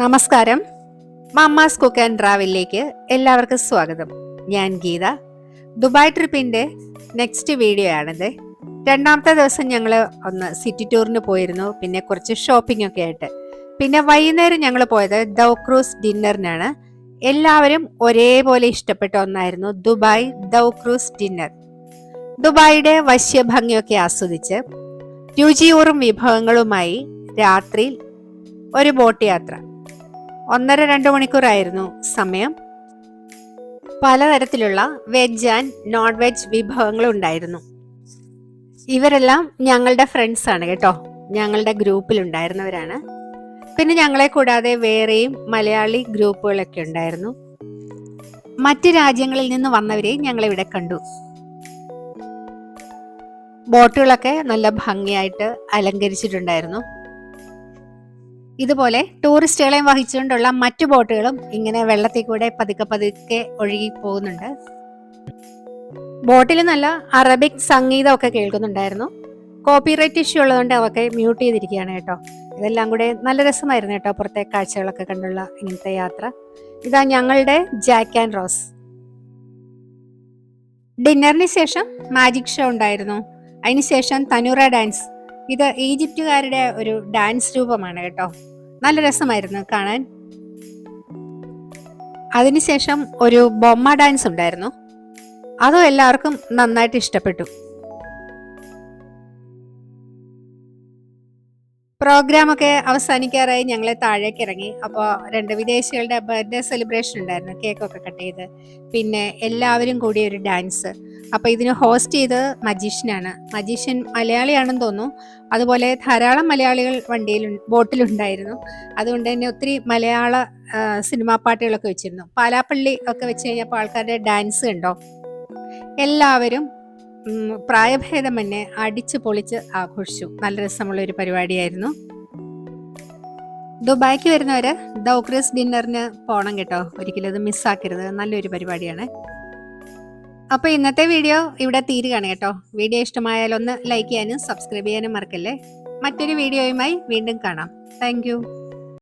നമസ്കാരം. Mamma's cook and ട്രാവലിലേക്ക് എല്ലാവർക്കും സ്വാഗതം. ഞാൻ ഗീത. ദുബായ് ട്രിപ്പിന്റെ നെക്സ്റ്റ് വീഡിയോ ആണിത്. രണ്ടാമത്തെ ദിവസം ഞങ്ങൾ ഒന്ന് സിറ്റി ടൂറിന് പോയിരുന്നു, പിന്നെ കുറച്ച് ഷോപ്പിംഗ് ഒക്കെ ആയിട്ട്. പിന്നെ വൈകുന്നേരം ഞങ്ങൾ പോയത് ദൗ ക്രൂസ് ഡിന്നറിനാണ്. എല്ലാവരും ഒരേപോലെ ഇഷ്ടപ്പെട്ട ഒന്നായിരുന്നു ദുബായ് ദൗ ക്രൂസ് ഡിന്നർ. ദുബായിയുടെ വശ്യഭംഗിയൊക്കെ ആസ്വദിച്ച് രുചിയൂറും വിഭവങ്ങളുമായി രാത്രിയിൽ ഒരു ബോട്ട് യാത്ര. 1.5-2 മണിക്കൂറായിരുന്നു സമയം. പലതരത്തിലുള്ള വെജ് ആൻഡ് നോൺ വെജ് വിഭവങ്ങൾ ഉണ്ടായിരുന്നു. ഇവരെല്ലാം ഞങ്ങളുടെ ഫ്രണ്ട്സ് ആണ് കേട്ടോ, ഞങ്ങളുടെ ഗ്രൂപ്പിൽ ഉണ്ടായിരുന്നവരാണ്. പിന്നെ ഞങ്ങളെ കൂടാതെ വേറെയും മലയാളി ഗ്രൂപ്പുകളൊക്കെ ഉണ്ടായിരുന്നു. മറ്റ് രാജ്യങ്ങളിൽ നിന്ന് വന്നവരെയും ഞങ്ങളിവിടെ കണ്ടു. ബോട്ടുകളൊക്കെ നല്ല ഭംഗിയായിട്ട് അലങ്കരിച്ചിട്ടുണ്ടായിരുന്നു. ഇതുപോലെ ടൂറിസ്റ്റുകളെയും വഹിച്ചുകൊണ്ടുള്ള മറ്റു ബോട്ടുകളും ഇങ്ങനെ വെള്ളത്തിൽ കൂടെ പതുക്കെ പതുക്കെ ഒഴുകി പോകുന്നുണ്ട്. ബോട്ടിൽ നല്ല അറബിക് സംഗീതമൊക്കെ കേൾക്കുന്നുണ്ടായിരുന്നു. കോപ്പിറൈറ്റ് ഇഷ്യൂ ഉള്ളതുകൊണ്ട് അവയൊക്കെ മ്യൂട്ട് ചെയ്തിരിക്കുകയാണ് കേട്ടോ. ഇതെല്ലാം കൂടെ നല്ല രസമായിരുന്നു കേട്ടോ, പുറത്തെ കാഴ്ചകളൊക്കെ കണ്ടുള്ള ഇങ്ങനത്തെ യാത്ര. ഇതാ ഞങ്ങളുടെ ജാക്ക് ആൻഡ് റോസ്. ഡിന്നറിന് ശേഷം മാജിക് ഷോ ഉണ്ടായിരുന്നു. അതിനുശേഷം തനൂറ ഡാൻസ്. ഇത് ഈജിപ്തുകാരുടെ ഒരു ഡാൻസ് രൂപമാണ് കേട്ടോ, നല്ല രസമായിരുന്നു കാണാൻ. അതിനുശേഷം ഒരു ബൊമ്മ ഡാൻസ് ഉണ്ടായിരുന്നു, അതും എല്ലാവർക്കും നന്നായിട്ട് ഇഷ്ടപ്പെട്ടു. പ്രോഗ്രാം ഒക്കെ അവസാനിക്കാറായി ഞങ്ങളെ താഴേക്ക് ഇറങ്ങി. അപ്പോൾ 2 വിദേശികളുടെ ബർത്ത്ഡേ സെലിബ്രേഷൻ ഉണ്ടായിരുന്നു, കേക്കൊക്കെ കട്ട് ചെയ്ത്. പിന്നെ എല്ലാവരും കൂടി ഒരു ഡാൻസ്. അപ്പോൾ ഇതിന് ഹോസ്റ്റ് ചെയ്ത് മജീഷ്യനാണ്. മജീഷ്യൻ മലയാളിയാണെന്ന് തോന്നുന്നു. അതുപോലെ ധാരാളം മലയാളികൾ ബോട്ടിലുണ്ടായിരുന്നു. അതുകൊണ്ട് തന്നെ ഒത്തിരി മലയാള സിനിമാ പാട്ടുകളൊക്കെ വെച്ചിരുന്നു. പാലാപ്പള്ളി ഒക്കെ വെച്ച് കഴിഞ്ഞപ്പോൾ ആൾക്കാരുടെ ഡാൻസ് കണ്ടോ. എല്ലാവരും പ്രായഭേദമന്യേ അടിച്ചു പൊളിച്ച് ആഘോഷിച്ചു. നല്ല രസമുള്ള ഒരു പരിപാടിയായിരുന്നു. ദുബായ്ക്ക് വരുന്നവര് ദൗ ക്രൂസ് ഡിന്നറിന് പോകണം കേട്ടോ, ഒരിക്കലും അത് മിസ്സാക്കരുത്. നല്ലൊരു പരിപാടിയാണ്. അപ്പോൾ ഇന്നത്തെ വീഡിയോ ഇവിടെ തീരുകയാണ് കേട്ടോ. വീഡിയോ ഇഷ്ടമായാൽ ഒന്ന് ലൈക്ക് ചെയ്യാനും സബ്സ്ക്രൈബ് ചെയ്യാനും മറക്കല്ലേ. മറ്റൊരു വീഡിയോയുമായി വീണ്ടും കാണാം. താങ്ക്